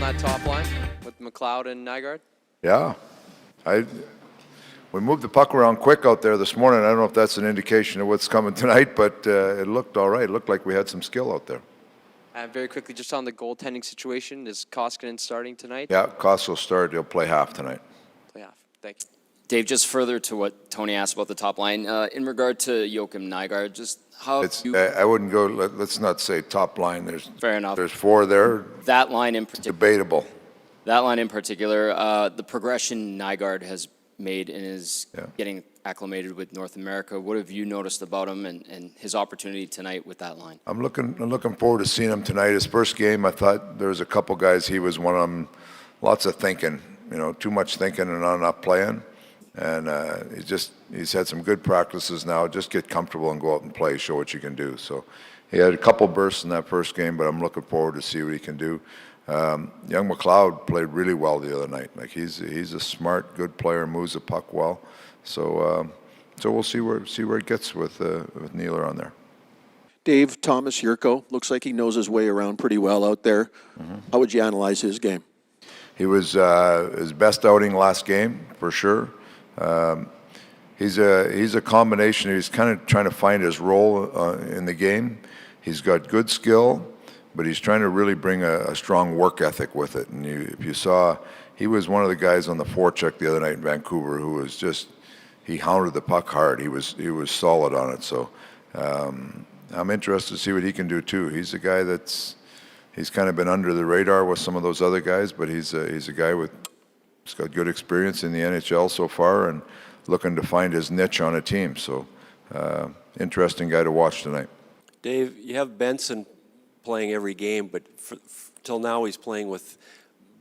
that top line with McLeod and Nygaard? Yeah. We moved the puck around quick out there this morning. I don't know if that's an indication of what's coming tonight, but it looked all right. It looked like we had some skill out there. Very quickly, just on the goaltending situation, is Koskinen starting tonight? Yeah, Koss will start. He'll play half tonight. Play half. Thank you. Dave, just further to what Tony asked about the top line, in regard to Joakim Nygaard, just how I wouldn't go, let's not say top line. Fair enough. There's four there. That line in particular. Debatable. That line in particular, the progression Nygaard has made and is getting acclimated with North America. What have you noticed about him and his opportunity tonight with that line? I'm looking forward to seeing him tonight. His first game, I thought there was a couple guys. He was one of them. Lots of thinking, too much thinking and not enough playing. And he's had some good practices now. Just get comfortable and go out and play, show what you can do. So he had a couple bursts in that first game, but I'm looking forward to see what he can do. Young McLeod played really well the other night. Like he's a smart, good player, moves the puck well. So we'll see where it gets with Nealer on there. Dave, Thomas Yurko looks like he knows his way around pretty well out there. Mm-hmm. How would you analyze his game? He was his best outing last game for sure. He's a combination. He's kind of trying to find his role in the game. He's got good skill, but he's trying to really bring a strong work ethic with it. And if you saw, he was one of the guys on the forecheck the other night in Vancouver who was he hounded the puck hard. He was solid on it. So I'm interested to see what he can do too. He's a guy he's kind of been under the radar with some of those other guys, but he's a guy he's got good experience in the NHL so far and looking to find his niche on a team. So interesting guy to watch tonight. Dave, you have Benson playing every game, but till now he's playing with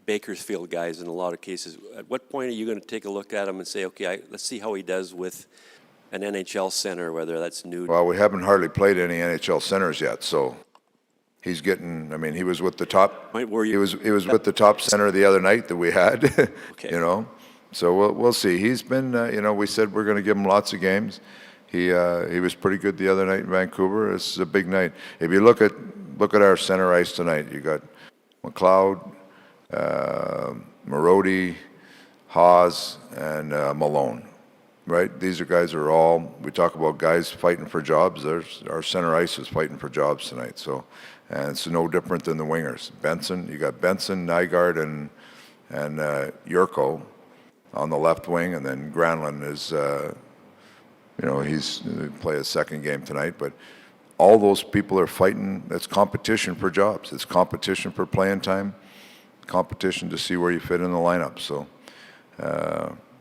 Bakersfield guys in a lot of cases. At what point are you going to take a look at him and say, okay, let's see how he does with an NHL center, whether that's new? Well, we haven't hardly played any NHL centers yet, so he's getting. I mean, he was with the top. He was with the top center the other night that we had. Okay. So we'll see. He's been. We said we're going to give him lots of games. He was pretty good the other night in Vancouver. This is a big night. If you look at our center ice tonight, you got McLeod, Marody, Haas, and Malone. Right? These are guys are all. We talk about guys fighting for jobs. Our center ice is fighting for jobs tonight. So, and it's no different than the wingers. You got Benson, Nygaard, and Yurko on the left wing, and then Granlund is. He's play his second game tonight, but all those people are fighting. It's competition for jobs. It's competition for playing time, competition to see where you fit in the lineup. So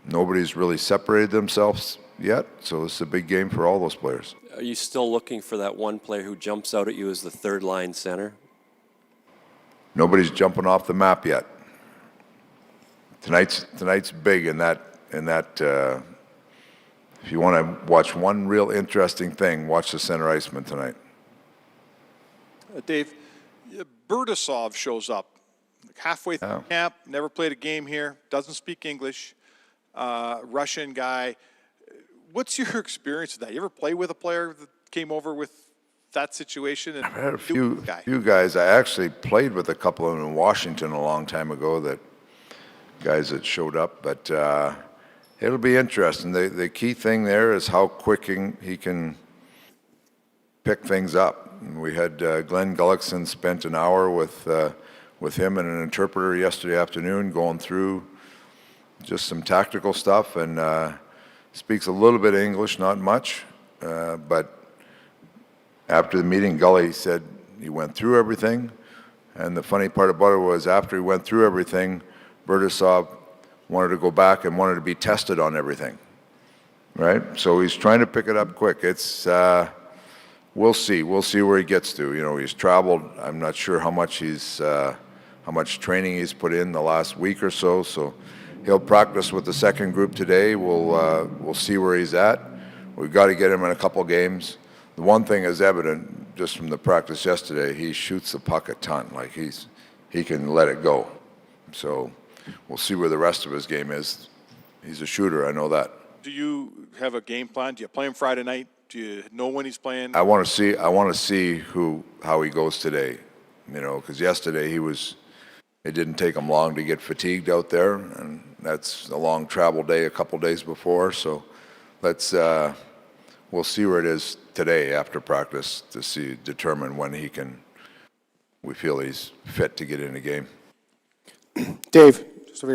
nobody's really separated themselves yet. So it's a big game for all those players. Are you still looking for that one player who jumps out at you as the third line center? Nobody's jumping off the map yet. Tonight's big in that. If you want to watch one real interesting thing, watch the center iceman tonight. Dave, Burdasov shows up halfway through camp, never played a game here, doesn't speak English, Russian guy. What's your experience with that? You ever play with a player that came over with that situation? I've had a few guys. I actually played with a couple of them in Washington a long time ago, guys that showed up, but it'll be interesting. The key thing there is how quick he can pick things up. We had Glenn Gullickson spent an hour with him and an interpreter yesterday afternoon going through just some tactical stuff, and speaks a little bit of English, not much. But after the meeting, Gully said he went through everything. And the funny part about it was after he went through everything, Burdasov wanted to go back and wanted to be tested on everything, right? So he's trying to pick it up quick. It's we'll see where he gets to. He's traveled. I'm not sure how much training he's put in the last week or so. So he'll practice with the second group today. We'll see where he's at. We've got to get him in a couple games. The one thing is evident just from the practice yesterday. He shoots the puck a ton. Like he can let it go. So. We'll see where the rest of his game is. He's a shooter, I know that. Do you have a game plan? Do you play him Friday night? Do you know when he's playing? I want to see how he goes today. Because yesterday he was it didn't take him long to get fatigued out there, and that's a long travel day a couple days before. So we'll see where it is today after practice to determine when we feel he's fit to get in the game. Dave,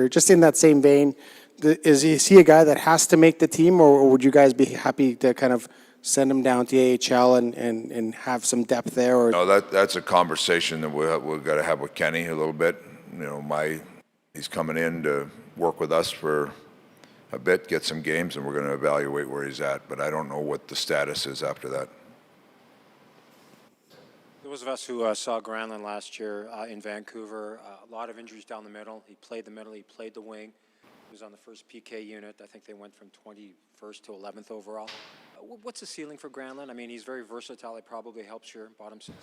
just in that same vein, is he a guy that has to make the team, or would you guys be happy to kind of send him down to AHL and have some depth there? Or No, that's a conversation that we've got to have with Kenny a little bit. He's coming in to work with us for a bit, get some games, and we're going to evaluate where he's at. But I don't know what the status is after that. Those of us who saw Granlund last year in Vancouver, a lot of injuries down the middle. He played the middle, he played the wing. He was on the first PK unit. I think they went from 21st to 11th overall. What's the ceiling for Granlund? I mean, he's very versatile. It probably helps your bottom six.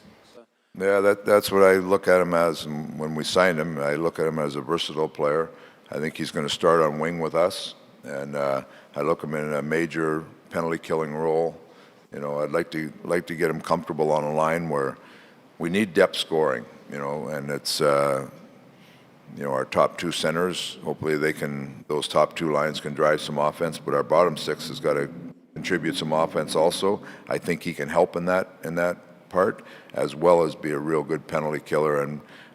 Yeah, that's what I look at him as. And when we signed him, I look at him as a versatile player. I think he's going to start on wing with us, and I look him in a major penalty-killing role. I'd like to get him comfortable on a line where we need depth scoring, and it's, our top two centers, hopefully those top two lines can drive some offense, but our bottom six has got to contribute some offense also. I think he can help in that part, as well as be a real good penalty killer.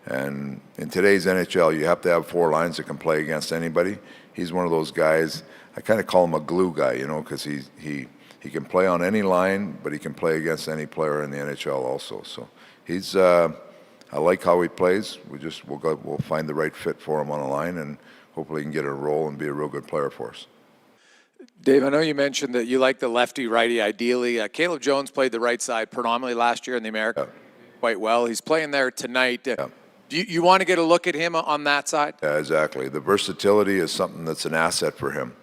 And in today's NHL, you have to have four lines that can play against anybody. He's one of those guys, I kind of call him a glue guy, because he can play on any line, but he can play against any player in the NHL also. So I like how he plays. We'll find the right fit for him on a line, and hopefully he can get a role and be a real good player for us. Dave, I know you mentioned that you like the lefty-righty ideally. Caleb Jones played the right side predominantly last year in the American quite well. He's playing there tonight. Do you want to get a look at him on that side? Yeah, exactly. The versatility is something that's an asset for him.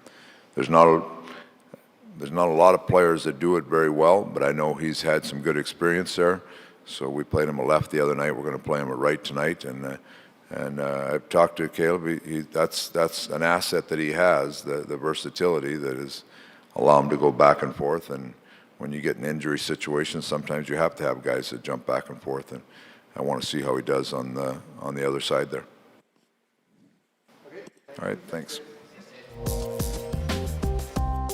There's not a lot of players that do it very well, but I know he's had some good experience there. So we played him a left the other night. We're going to play him a right tonight, and I've talked to Caleb. That's an asset that he has, the versatility that is allow him to go back and forth. And when you get in injury situations, sometimes you have to have guys that jump back and forth. And I want to see how he does on the other side there. All right, thanks.